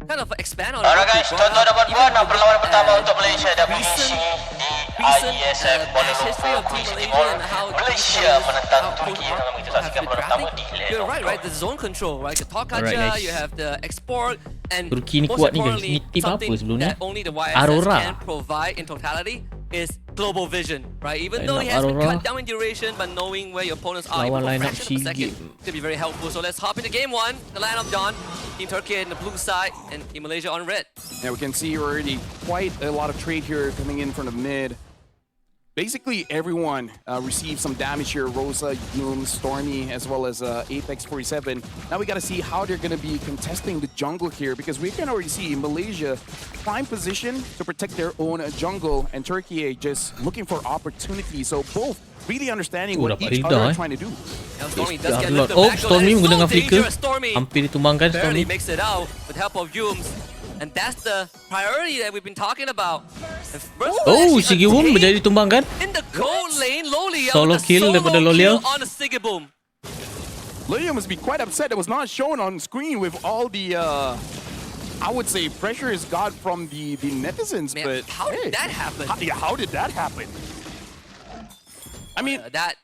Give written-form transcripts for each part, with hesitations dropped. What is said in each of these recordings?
kind of expand on Alright guys, tuan-tuan dan puan-puan, perlawanan pertama untuk Malaysia dan mengisi di Iesf Wec25 East Timor. Malaysia menentang Tukiye dalam kita saksikan perlawanan pertama di You're Leno. right, the zone control, right? The Tokaja, you have the export, and Turki ni most kuat ni guys. importantly, Ni tim apa something sebelum ni? that only the YSS Aurora. can provide in totality is global vision, right? Even though it Lineup has been Aurora. cut down in duration, but knowing where your opponents are Lawan even for a lineup fraction of a second Sigit. could be very helpful. So let's hop into game one. The lineup John, Team Turkey in the blue side, and Team Malaysia on red. Yeah, we can see already quite a lot of trade here coming in from the mid. Basically, everyone received some damage here. Rosa, Doom, Stormy, as well as Apex 47. Now we got to see how they're going to be contesting the jungle here, because we can already see Malaysia prime position to protect their own jungle, and Tukiye just looking for opportunities. So both really understanding what each other are trying to do. Now Stormy does get lifted Oh, back, though, Stormy and it's menggunakan so flicker. dangerous, Stormy. Hampir ditumbangkan Barely Stormy. makes it out with help of Yums. And that's the priority that we've been talking about. Oh, Sigibum menjadi ditumbangkan. In the gold lane, Lolia Solo with the kill solo daripada kill Lolia. on the Sigibum. Lolia must be quite upset. It was not shown on screen with all the, I would say, pressure is got from the netizens. Man, but how did that happen? How did that happen? I mean, That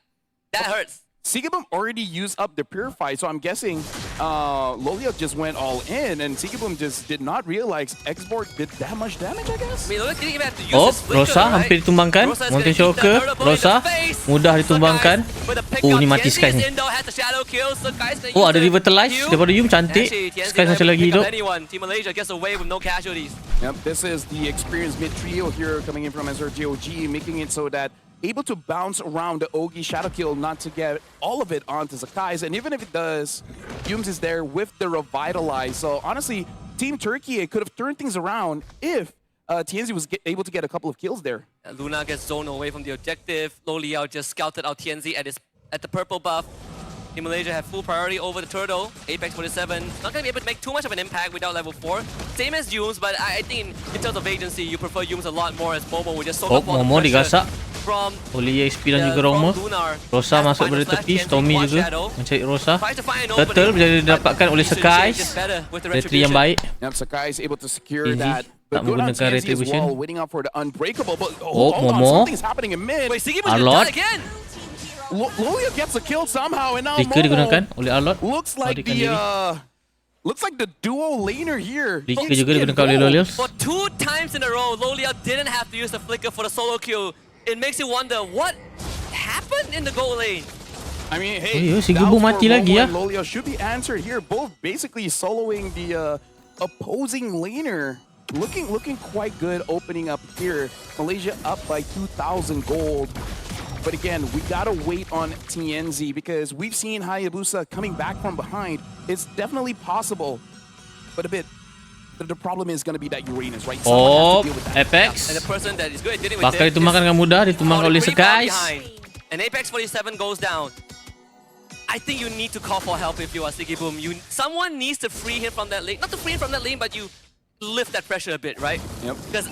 hurts. Sigibum already used up the Purify, so I'm guessing Lolia just went all in, and Sigibum just did not realize Export did that much damage, I guess? I mean, Lolia didn't even have to use Oh, his flicker, Rosa right? hampir ditumbangkan. Rosa is Mountain gonna eat the Shocker. third bullet in Rosa the face. mudah So ditumbangkan. guys, with the pick Oh, up, ni mati Tianzi Sky is ni. in though, has the shadow kill, so guys gonna Oh, use ada the revitalize Q. daripada Yum. Cantik. Actually, Tianzi Sky not masih able to lagi pick up hidup. anyone. Team Malaysia gets away with no casualties. Yep, this is the experienced mid trio here coming in from SRGOG, making it so that able to bounce around the Ogi Shadow Kill, not to get all of it onto Zakai's, and even if it does, Yums is there with the Revitalize. So honestly, Team Turkey could have turned things around if Tianzi was able to get a couple of kills there. Luna gets zoned away from the objective. Lo Liao just scouted out Tianzi at the purple buff. Team Malaysia have full priority over the turtle. Apex 47 not going to be able to make too much of an impact without level 4. Same as Yums, but I think in terms of agency, you prefer Yums a lot more, as Momo will just soak up all the Momo pressure digasak from oleh Exp dan juga Romo. Lunar. Rosa Has masuk final dari slash, tepi. Tianzi, Stormy one juga shadow. mencari Rosa. Tries to find an Turtle opening, menjadi but didapatkan oleh Tianzi Skies. gets better with the Retri yang retribution. baik. Yep, Sakai is able to secure Easy. that. Tak But good on menggunakan TNC as retribution. well, waiting out for the Unbreakable. But Oh, hold on, Momo. something's happening in mid. Wait, Siggy was Arlot. done again. Lolia gets a kill somehow, and now Flicker digunakan Momo oleh Arlot. looks like Melarikan the diri. looks like the duo laner here. Flicker Gets juga the digunakan oleh goal. Lolios. For 2 times in a row, Lolia didn't have to use the flicker for the solo kill. It makes you wonder what happened in the goal lane. I mean, Oh, hey, ya, si doubts Gubu for mati lagi, Momo ya. and Lolia should be answered here. Both basically soloing the opposing laner. Looking quite good opening up here. Malaysia up by 2,000 gold. But again, we gotta wait on TNZ because we've seen Hayabusa coming back from behind. It's definitely possible, but the problem is gonna be that Uranus, right? Someone has Oh, to deal with that. Apex. And the person that is good at dealing with Bakal it ditumbangkan dengan mudah. Ditumbangkan oleh Skies. And Apex 47 goes down. I think you need to call for help if you are Siggy Boom. Someone needs to free him from that lane. Not to free him from that lane, but you lift that pressure a bit, right? Yep. Because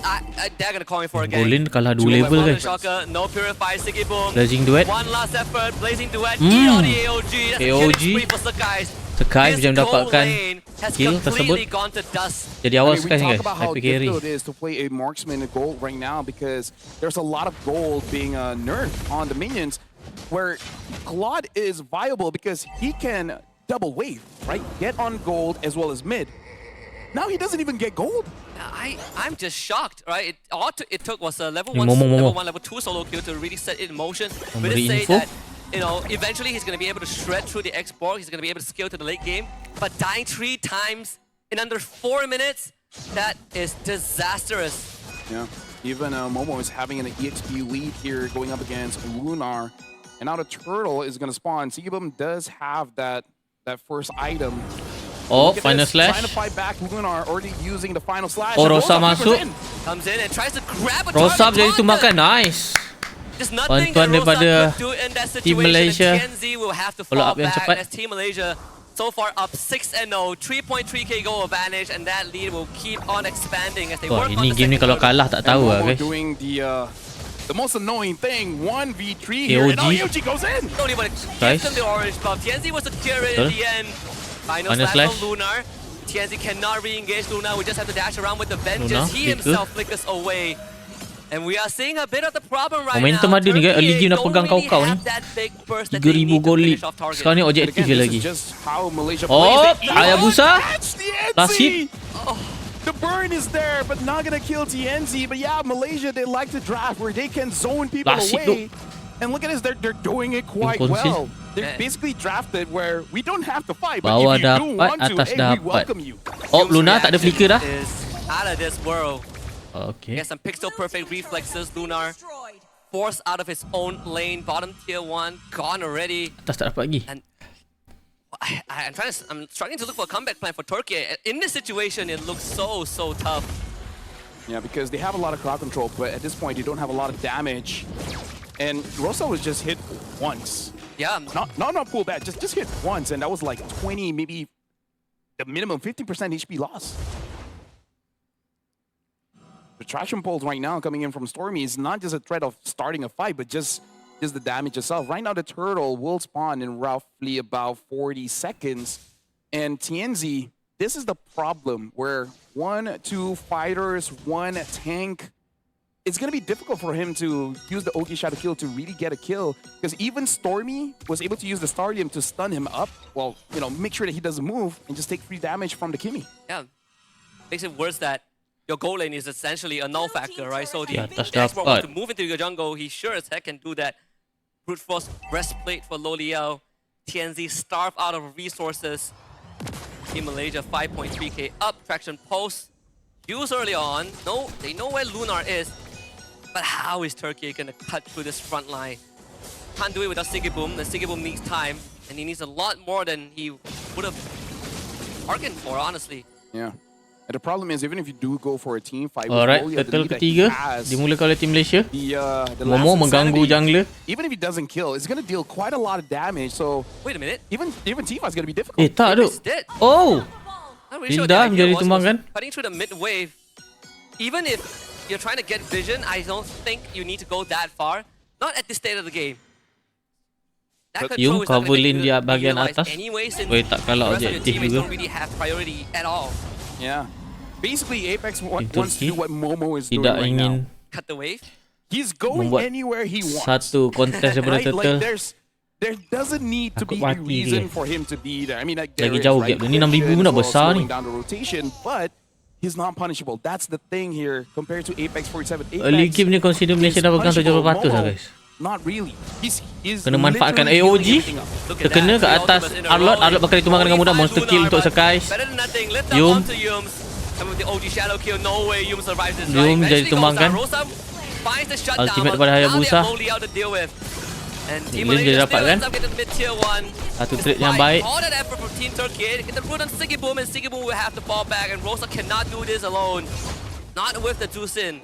they're gonna call me for a game. Golin kalah 2 level Mountain guys. Shocker, no Purify, Siggy Boom. Blazing Duet. One last effort, Blazing Duet. Eat on the AOG. That's a killing spree for Sakai. Skies This bisa mendapatkan goal lane has kill tersebut. completely gone to dust. Jadi I awal mean, we Skies talk guys. about how Happy carry. difficult it is to play a marksman in gold right now because there's a lot of gold being nerfed on the minions, where Claude is viable because he can double wave, right? Get on gold as well as mid. Now he doesn't even get gold. I'm just shocked, right? It took was a level 1, Momo. level 1, level 2 solo kill to really set it in motion. We Memberi just say info. that, eventually he's going to be able to shred through the export. He's going to be able to scale to the late game. But dying 3 times in under 4 minutes, that is disastrous. Yeah, even Momo is having an EXP lead here going up against Lunar. And now the turtle is going to spawn. Sigibum does have that first item. Oh, Look at final this, slash. Trying to fight back. Lunar already using the final slash. Oh, And Rosa masuk. Comes in and tries to grab a Rosa target jadi on tumbangkan. them. Nice. There's nothing Bantuan that Rosa daripada could do in that Team situation. Malaysia. And TNZ will have to Follow fall up yang back cepat. as Team Malaysia so far up 6-0, 3.3k goal advantage, and that lead will keep on expanding as they Wah, work on ini the game ni second kalau turtle. kalah tak tahu lah Momo guys. doing the most annoying thing, 1v3 here. AOG. And now AOG goes in. Don't even Nice. give them the orange buff. TNZ was the cure in Betul. the end. Final Final slash slash. from Lunar. TNZ cannot re-engage Luna. We just have to dash around with the Luna, vengeance. He flicker. himself flickers away. And we are seeing a bit of the problem right Momentum now. ada ni, guys. Early game dah don't pegang really kau-kau ni. have that big burst that they 3,000 need to gol lead. finish off target. Sekarang ni But objektif again, je this lagi. is just how Malaysia Oh, plays. Hayabusa. That's TNZ. Nasib. The burn is there, but not gonna kill TNZ. But yeah, Malaysia, they like to draft where they can zone people Nasib away. And look at this, they're doing it quite Inconsistent. well. They're basically drafted where we don't have to fight, but Bawah if you do dapat, want to, atas hey, we dapat. welcome you. Oh, Luna tak ada flicker dah. Is out of this world. Okay. Get some pixel perfect reflexes. Lunar forced out of his own lane. Bottom tier 1 gone already. Atas tak dapat lagi. And I'm struggling to look for a comeback plan for Tukiye. In this situation, it looks so tough. Yeah, because they have a lot of crowd control, but at this point, they don't have a lot of damage. And Rosa was just hit once. Yeah. Not pull back, just hit once, and that was like 20, maybe the minimum 50% HP loss. The traction pulse right now coming in from Stormy is not just a threat of starting a fight, but just the damage itself. Right now, the turtle will spawn in roughly about 40 seconds. And TNZ, this is the problem where 1, 2 fighters, 1 tank. It's going to be difficult for him to use the Oki Shadow Kill to really get a kill. Because even Stormy was able to use the Stardom to stun him up. Well, you know, make sure that he doesn't move and just take free damage from the Kimmy. Yeah. Makes it worse that your goal lane is essentially a null factor, right? So the atas expert wants to dapat. move into your jungle. He sure as heck can do that. Brute Force breastplate for Lo Liao. TNZ starved out of resources. Team Malaysia 5.3k up. Traction pulse used early on. No, they know where Lunar is. But how is Tukiye gonna cut through this front line? Can't do it without Sigiboom. The Sigiboom needs time, and he needs a lot more than he would have bargained for, honestly. Yeah. And the problem is, even if you do go for a team fight with Alright, Lolia, the battle lead that he ketiga has, dimulakan oleh tim Malaysia. the Momo last mengganggu insanity, jungler. even if he doesn't kill, it's going to deal quite a lot of damage. So Wait a minute. even Tifa is going to be difficult. Tak tu. He's dead. Oh. Not really sure Hilda what the idea menjadi was tumbang kan? cutting through the mid wave. Even if you're trying to get vision, I don't think you need to go that far. Not at this state of the game. That Yung control is not cover gonna lane be dia bahagian utilized atas. anyway, since Boleh tak kalah the rest of your objektif teammates juga. don't really have priority at all. Yeah. Basically, Apex wants Turki to do what Momo is doing tidak right ingin now. Cut the wave. He's going membuat anywhere he wants. satu kontes daripada Right? turtle. Like there doesn't need to Takut be a mati reason dia. for him to be there. I mean, like, there Lagi is, jauh right? gap dia. Ni 6,000 pun dah Well, besar ni. slowing down the rotation, but he's not punishable. That's the thing here compared to Apex 47. Early Apex game ni consider Malaysia is dah pegang 70% punishable. lah Momo, guys. Not really. He's Kena manfaatkan literally AOG. healing everything up. Look at Terkena that. ke Three atas ultimates in a Arlot. row. Arlot bakal ditumangkan dengan mudah. Monster kill untuk Sekais. Better than nothing. Lift up Yum. onto Yums. And with the OG Shadow Kill, no way Yum survives this. Yum right? jadi Eventually goes tumbangkan. down. Rosa finds the shutdown. Ultimate but daripada now they Hayabusa. have Lo Liao to deal with. And Team Lane dia Malaysia dapat still kan? ends up getting mid tier 1. Satu trade yang baik. All that effort from Team Tukiye. Get the root on Sigiboom, and Sigiboom will have to fall back. And Rosa cannot do this alone. Not with the Jusin.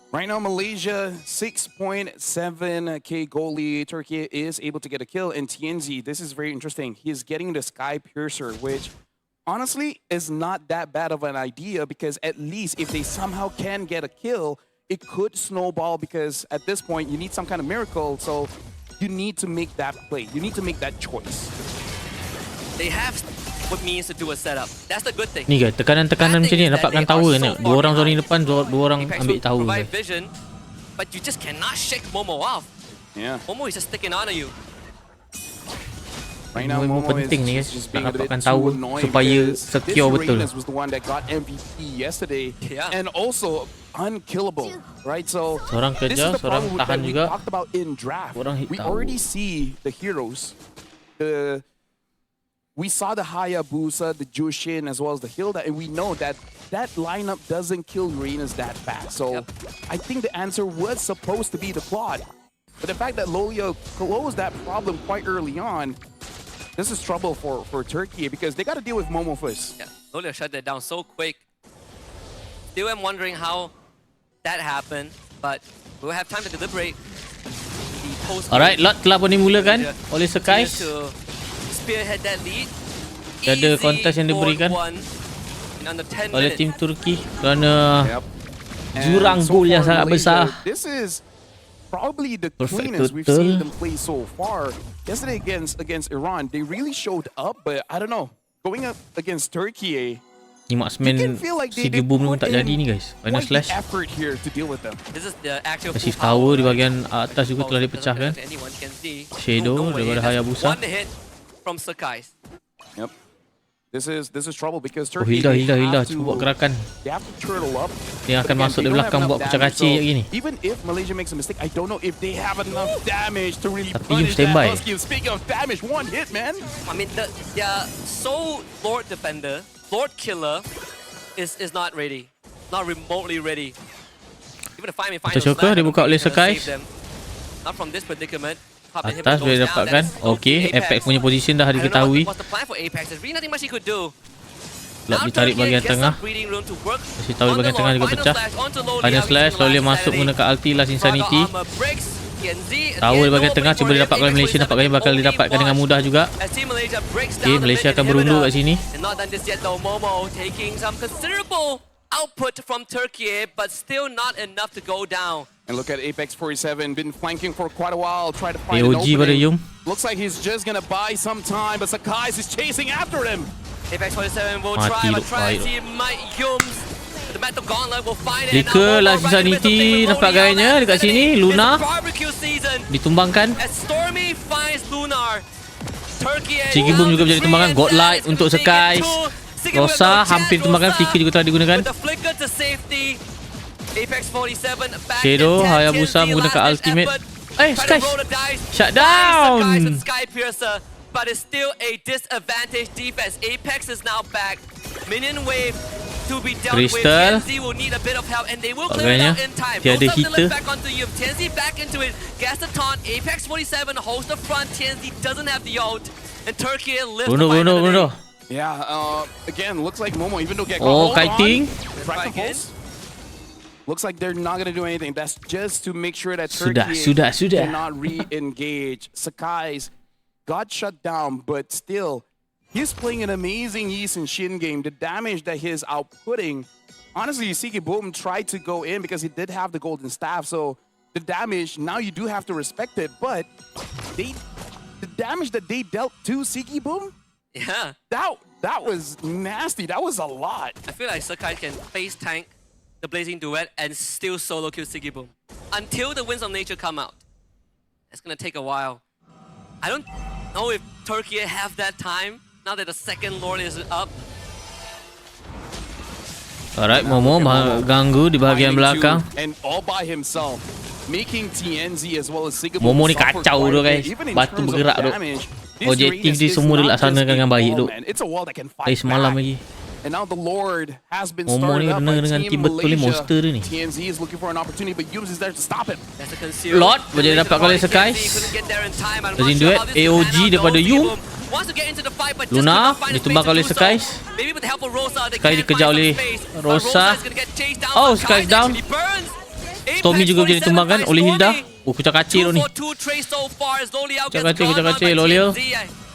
Right now, Malaysia 6.7k goalie. Turkey is able to get a kill. And TNZ, this is very interesting. He's getting the Sky Piercer, which honestly is not that bad of an idea because at least if they somehow can get a kill, it could snowball because at this point you need some kind of miracle. So you need to make that play. You need to make that choice. They have what means to do a setup. That's the good thing. Ni guys, tekanan-tekanan macam ni dapatkan tower ni. Dua orang zone depan, dua orang Apex ambil will tower provide guys. vision, but you just cannot shake Momo off. Yeah. Momo is just sticking onto you. Right now, Momo Momo penting ni is guys. just being a Nak bit dapatkan too tower annoying supaya because secure this betul. Reynes was the one that got MVP yesterday, Yeah. and also unkillable, right? So Seorang this is kejar, the seorang problem tahan that we juga. talked about in draft. Orang hit We tower. already see the heroes. We saw the Hayabusa, the Jushin, as well as the Hilda, and we know that that lineup doesn't kill Reynes that fast. So Yep. I think the answer was supposed to be the Claude. But the fact that Lolio closed that problem quite early on, this is trouble for Turkey because they got to deal with Momo first. Yeah, Lo Liao shut that down so quick. Still am wondering how that happened, but we'll have time to deliberate. The post Alright, lot telah pun dimulakan oleh Sekais. to spearhead that lead. Ada Easy kontes yang diberikan 4-1 in under 10 oleh minutes. tim Turki kerana Yep. jurang And gol yang far, sangat Malaysia, besar. This is probably the Perfect cleanest we've total. seen them play so far. Yesterday against Iran, they really showed up, but I don't know. going up against Tukiye, Ni marksman Sigi Boom pun tak jadi ni guys. Final quite slash. the effort here to deal with them. This is the actual Kasih full power, tower di bahagian atas juga telah dipecahkan. Anyone can see. Shadow No way. daripada That's Hayabusa. One hit from Sakai. Yep. This is trouble because Oh, Turkey Hilda cuba buat gerakan. they have to turtle up. Dia akan But again, masuk they dari don't have belakang enough buat pecah damage, kacir so kat gini. Even if Malaysia makes a mistake, I don't know if they have enough damage to really Tapi punish Yum standby. that Husky. Speaking of damage, one hit, man. I mean, their sole Lord Defender, Lord Killer, is not ready. Not remotely ready. Even the final Shocker, dia buka oleh Sakai. Not from this predicament. Atas boleh dapatkan. Okey, Apex punya position dah diketahui. What's the plan for Apex? There's really nothing much he could do. Gelap ditarik bahagian tengah. Kasih tahu bahagian tengah juga pecah. Final slash, lalu dia masuk menggunakan ulti Last Insanity. Tower di bahagian tengah cuba didapatkan oleh Malaysia. Nampaknya bakal didapatkan dengan mudah juga. Okey, Malaysia akan berundur kat sini. And not done this yet though, Momo taking some considerable output from Tukiye, but still not enough to go down. And look at Apex 47, been flanking for quite a while, try to find AOG an pada opening. Yum. Looks like he's just gonna buy some time, but Sakai is chasing after him. Apex 47 will Mati try duk, and see Mike Yums. The Metal Gauntlet will find it. Flicker, Last Insanity, nampak gayanya dekat sini. Luna ditumbangkan. As Stormy finds Lunar. Tukiye Sigi Boom juga menjadi tumbangan. Godlight untuk Sakai. Rosa hampir tumbangan. Flicker juga telah digunakan. With the flicker to safety. Apex 47 back Shadow, in 10, Hayabusa TNZ menggunakan last ultimate. effort. Eh, Try to Sky. roll the dice. Shut Finds down. Sakai and Sky Piercer, but it's still a disadvantage defense. Apex is now back. Minion wave to be dealt Crystal. with. TNZ will need a bit of help and they will clear it Agaknya out in time. tiada Rosa hitter. back onto you. TNZ back into it. Gets the taunt. Apex 47 holds the front. TNZ doesn't have the ult. And Tukiye lifts the fight under the day. Yeah, again, looks like Momo, even though get Oh, hold on, kiting. track the pulse. Looks like they're not gonna do anything. That's just to make sure that Sudah. Turkey cannot re-engage. Sakai's got shut down, but still, he's playing an amazing Yi and Shin game. The damage that he's outputting, honestly, Sigi Boom tried to go in because he did have the golden staff. So the damage, now you do have to respect it, but the damage that they dealt to Sigi Boom, Yeah. that was nasty. That was a lot. I feel like Sakai can face tank the Blazing Duet and still solo kill Sigi Boom until the Winds of Nature come out. It's gonna take a while. I don't know if Tukiye have that time now that the second Lord is up. Alright, Momo ganggu di bahagian belakang. And all by himself, making TNZ as well as Sigi Momo Boom ni kacau tu guys. Batu bergerak tu. Objektif dia semua dilaksanakan dengan baik tu. Dari semalam lagi. And now the Lord has been Momo started ni up kena by dengan Team team betul ni, Malaysia. monster dia ni. TNZ is looking for an opportunity, but Yums is there to stop him. That's a conceal. Lord boleh dapat oleh Sakai. Blazing Duet, AOG daripada Yum. Luna ditumbangkan oleh Sakai. Sakai dikejar oleh Rosa. Oh, Sakai down. Stormy juga menjadi tumbangan oleh Hilda. Oh, kucak kacir tu ni. Kucak kacir, Lolio.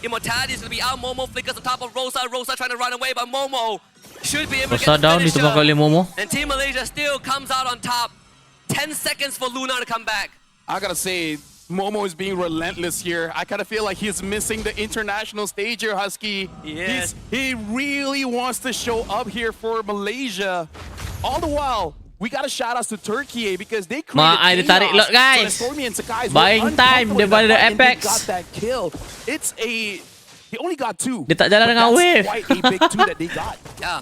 Immortality is going to be out. Momo flickers on top of Rosa. Rosa trying to run away, but Momo should be able to Rosa get the down, finisher. ditumbangkan oleh Momo. And Team Malaysia still comes out on top. 10 seconds for Luna to come back. I gotta say, Momo is being relentless here. I kind of feel like he's missing the international stage here, Husky. Yes. He really wants to show up here for Malaysia. All the while, we got to shout out to Tukiye because they created Mak, dia tarik lot, guys. So Stormy and Sakai Buying time daripada the Apex. Got that kill. It's a... He only got two. Dia tak jalan but dengan that's wave. quite a big two that they got. Yeah,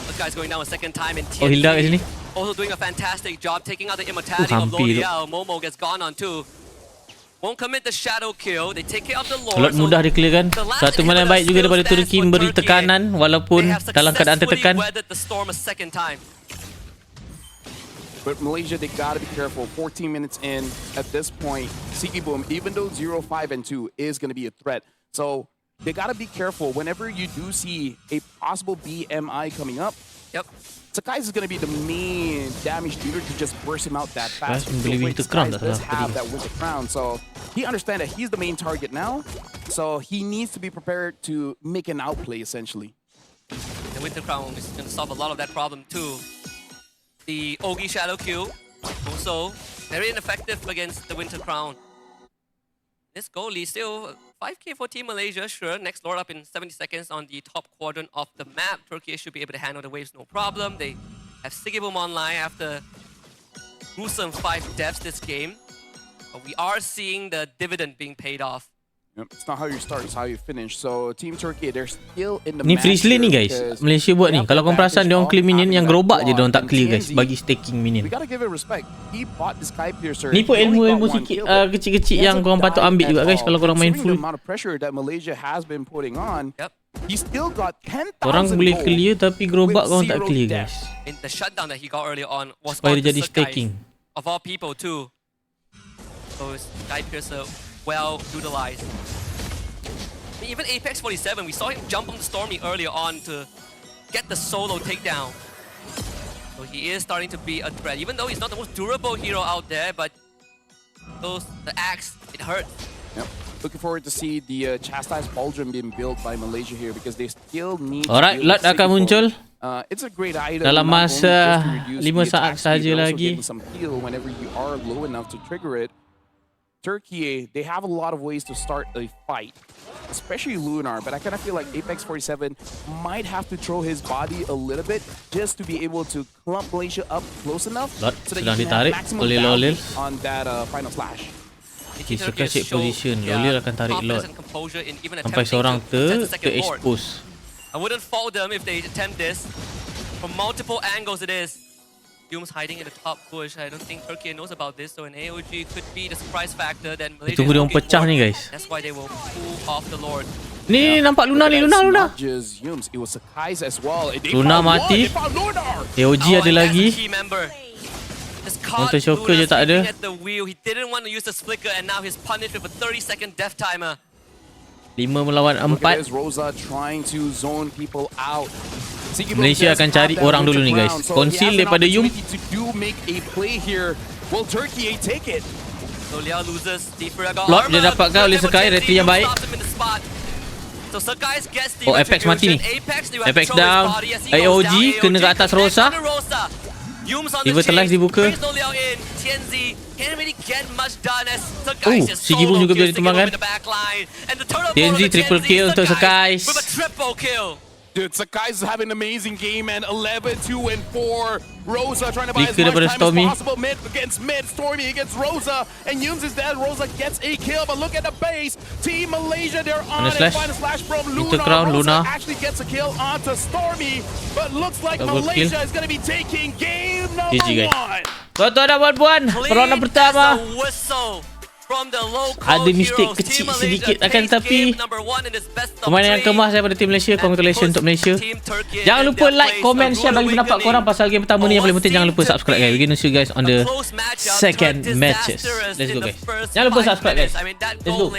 this guy's going down a second time in TNT. Oh, Hilda kat sini. Also doing a fantastic job taking out the immortality of hampir tu. L'Oreal. Momo gets gone on too. Won't commit the shadow kill. They take care of the Lord. Lot mudah dikeluarkan. Satu malam baik juga daripada Turki memberi tekanan walaupun dalam keadaan tertekan. Weathered the storm a second time. But Malaysia, they gotta be careful. 14 minutes in at this point, Sigi Boom, even though 0, 5, and 2 is gonna be a threat. So they gotta be careful whenever you do see a possible BMI coming up. Yep. Sakai is gonna be the main damage dealer to just burst him out that fast. Beli Winter Crown tak does salah have that Winter Crown, so he understands that he's the main target now. So he needs to be prepared to make an outplay essentially. The Winter Crown is going to solve a lot of that problem too. The Ogi Shadow Q also very ineffective against the Winter Crown. This goal lead still 5k for Team Malaysia. Sure, next lord up in 70 seconds on the top quadrant of the map. Tukiye should be able to handle the waves no problem. They have Sigibum online after gruesome 5 deaths this game. But we are seeing the dividend being paid off. It's not how you start, it's how you finish. So Team Turkey, they're still in the Ni freeze lane ni guys. because Malaysia buat ni. they have Kalau the korang perasan advantage dia orang of clear minion having yang that gerobak je block. dia orang tak And clear guys TNZ, bagi staking minion. we gotta give it respect. He bought this Sky Piercer. Ni pun He only ilmu-ilmu got one sikit kill, but kecil-kecil he yang hasn't korang patut died ambil at juga guys all. kalau korang main Considering full. the amount of pressure that Malaysia has been putting on, Yep. he still got 10,000 Korang boleh gold clear tapi gerobak with korang tak zero clear death. guys. In the shutdown that he got earlier on was Supaya on dia the jadi Sky staking. of all people too. So Sky Piercer well utilized. I mean, even Apex 47, we saw him jump on the Stormy earlier on to get the solo takedown. So he is starting to be a threat, even though he's not the most durable hero out there, but the axe, it hurts. Yep. Looking forward to see the Chastise Pauldron being built by Malaysia here because they still need Alright, to build lot akan Sigil. muncul It's a great item dalam not only just to masa reduce 5 the saat attack speed, saja but also lagi. getting some heal whenever you are low enough to trigger it. Tukiye, they have a lot of ways to start a fight, especially Lunar, but I kind of feel like Apex 47 might have to throw his body a little bit just to be able to clump Malaysia up close enough Lot so that sedang you can have ditarik maximum oleh damage Lolil. on that final slash. Dia suka check position. Lolil akan tarik lot sampai seorang ter-expose. I wouldn't fault them if they attempt this. From multiple angles it is. Yume's hiding in the top bush. I don't think Turkey knows about this, so an AOG could be the surprise factor that Malaysia Tunggu is dia orang looking pecah for. ni guys. That's why they will pull off the Lord. Ni nampak Luna ni, Luna. Not just Yumes, it was Sakai's as well. They Luna found mati. one, they found Lunar. AOG ada and that's lagi. the key member. Just caught Counter Shocker Luna je tak ada. sleeping at the wheel. He didn't want to use the flicker, and now he's punished with a 30-second death timer. 5 melawan Look at 4. this, Rosa trying to zone people out. Malaysia akan cari orang dulu ni guys. Conceal daripada Yum. Will Turkey take it? So Liao loses. Defra got Plot dia armor. dapatkan oleh Sakai, retry yang baik. So Sakai gets the Oh, Apex mati ni. Apex down. AOG kena ke atas Rosa. River Telas dibuka. Sigibum juga boleh ditumbangkan. TNZ triple kill untuk Sakai. Dude, Sakai's having an amazing game, man. 11, 2, and 4. Rosa trying to buy as Flicker much daripada time Stormy. as possible. Mid against mid. Stormy against Rosa. And Yumes is dead. Rosa gets a kill. But look at the base. Team Malaysia, they're on it. slash. Final slash from Into Luna. crown, Rosa Luna. actually gets a kill onto Stormy. But looks like Double Malaysia kill. is going to be taking game number GG, guys. 1. Tuan-tuan dan puan-puan, perlawanan pertama ada mistake kecil sedikit akan tetapi permainan yang kemas daripada tim Malaysia. Congratulations untuk Malaysia. Jangan lupa like, comment, share bagi pendapat korang pasal game pertama ni. Yang paling penting jangan lupa subscribe guys. We're gonna see you guys on the second matches. Let's go guys. Jangan lupa subscribe guys. Let's go.